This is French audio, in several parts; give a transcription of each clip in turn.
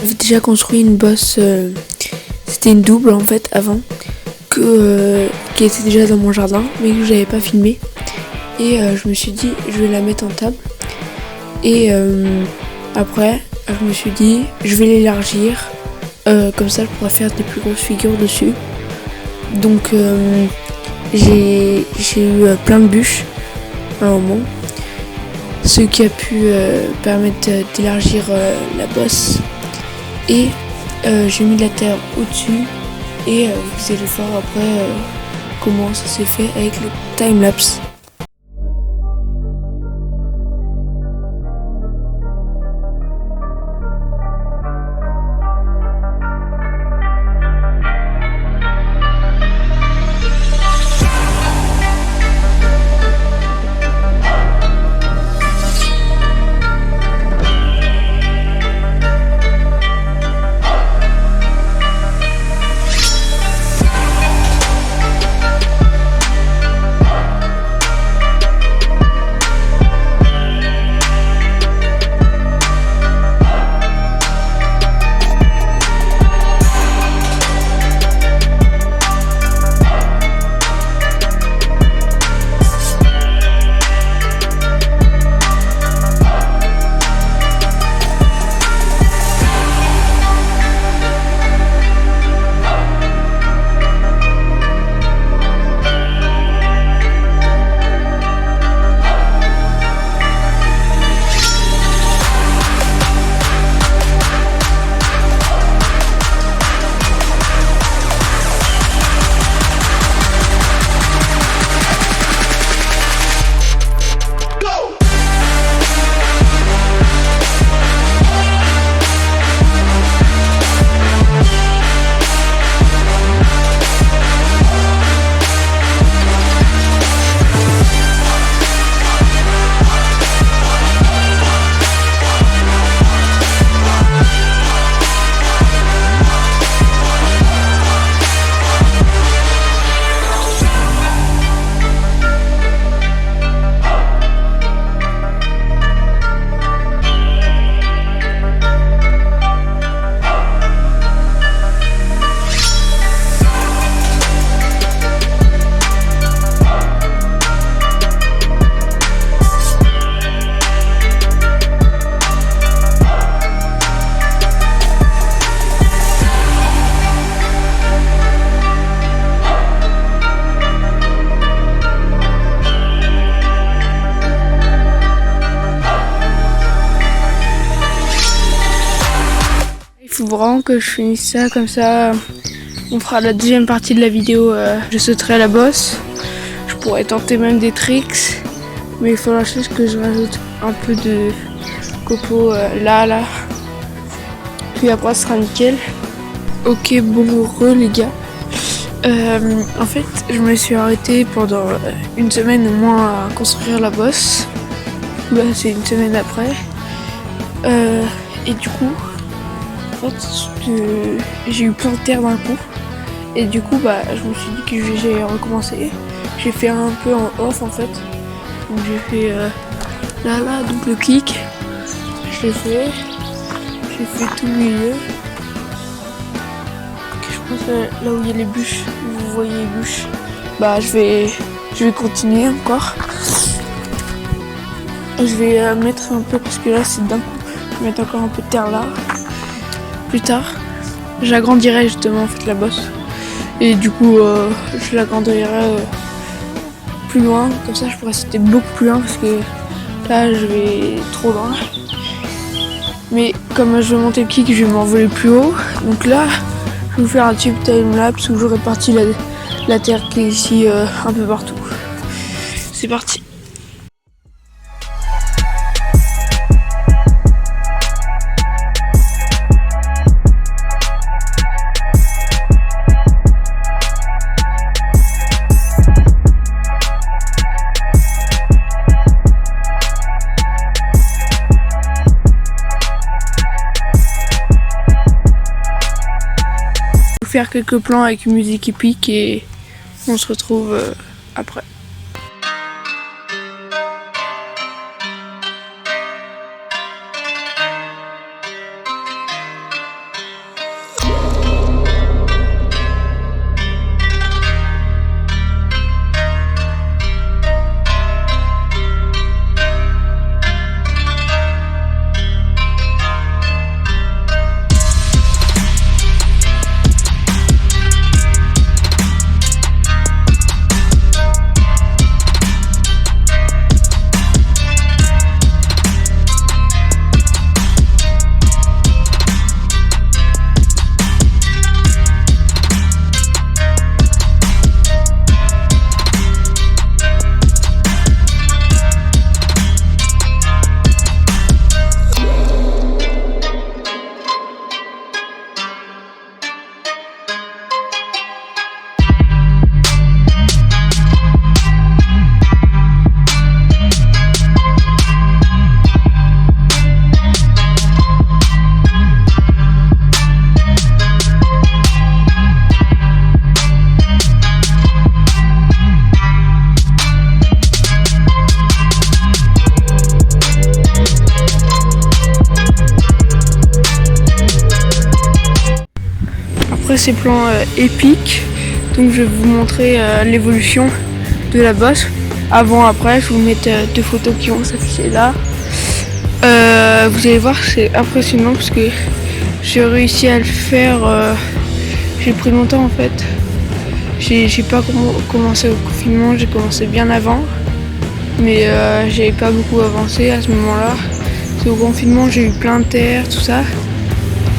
J'avais déjà construit une bosse, c'était une double en fait avant, qui était déjà dans mon jardin mais que j'avais pas filmé. Et je me suis dit je vais la mettre en table. Et après je me suis dit je vais l'élargir, comme ça je pourrais faire des plus grosses figures dessus. Donc j'ai eu plein de bûches à un moment, ce qui a pu permettre d'élargir la bosse. Et j'ai mis de la terre au-dessus et vous allez voir après comment ça s'est fait avec le timelapse. Il faut vraiment que je finisse ça, comme ça on fera la deuxième partie de la vidéo. Je sauterai la bosse, je pourrais tenter même des tricks, mais il faudra juste que je rajoute un peu de copeaux là, puis après ce sera nickel. Ok, bon les gars, en fait je me suis arrêtée pendant une semaine au moins à construire la bosse. Là c'est une semaine après, et du coup j'ai eu plein de terre d'un coup, et du coup je me suis dit que j'allais recommencer. J'ai fait un peu en off en fait, donc j'ai fait là donc le kick, je l'ai fait, j'ai fait tout le milieu. Je pense là où il y a les bûches, vous voyez les bûches, je vais continuer encore. Je vais mettre un peu, parce que là c'est d'un coup, je vais mettre encore un peu de terre là. Plus tard, j'agrandirai justement en fait la bosse, et du coup je l'agrandirai plus loin, comme ça je pourrais sauter beaucoup plus loin, parce que là je vais trop loin. Mais comme je vais monter le kick, je vais m'envoler plus haut, donc là je vais vous faire un tube timelapse où je répartis la terre qui est ici un peu partout. C'est parti. Faire quelques plans avec une musique épique et on se retrouve après. après ces plans épiques, donc je vais vous montrer l'évolution de la bosse. Avant, après, je vais vous mettre deux photos qui vont s'afficher là. Vous allez voir, c'est impressionnant parce que j'ai réussi à le faire. J'ai pris longtemps en fait. J'ai pas commencé au confinement, j'ai commencé bien avant. Mais j'avais pas beaucoup avancé à ce moment-là. Au confinement, j'ai eu plein de terre, tout ça.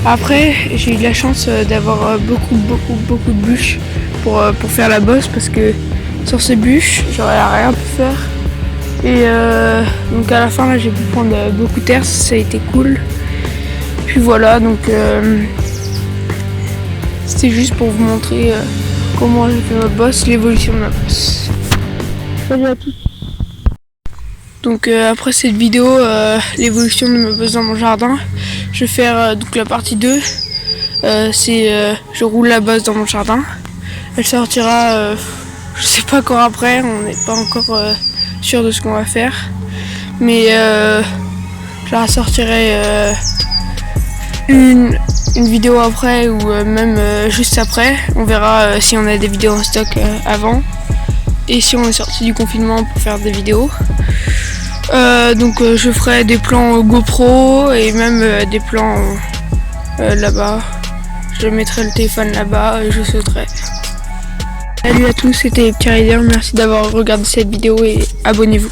Après, j'ai eu la chance d'avoir beaucoup de bûches pour faire la bosse parce que sur ces bûches, j'aurais rien pu faire. Et donc à la fin, là, j'ai pu prendre beaucoup de terre, ça a été cool. Puis voilà, donc c'était juste pour vous montrer comment j'ai fait ma bosse, l'évolution de ma bosse. Salut à tous. Donc après cette vidéo, l'évolution de ma bosse dans mon jardin, je vais faire donc la partie 2. Je roule la bosse dans mon jardin. Elle sortira, je sais pas quand après, on n'est pas encore sûr de ce qu'on va faire. Mais je la ressortirai une vidéo après ou même juste après. On verra si on a des vidéos en stock avant. Et si on est sorti du confinement pour faire des vidéos. Donc je ferai des plans GoPro et même des plans là-bas. Je mettrai le téléphone là-bas et je sauterai. Salut à tous, c'était Pierre. Merci d'avoir regardé cette vidéo et abonnez-vous.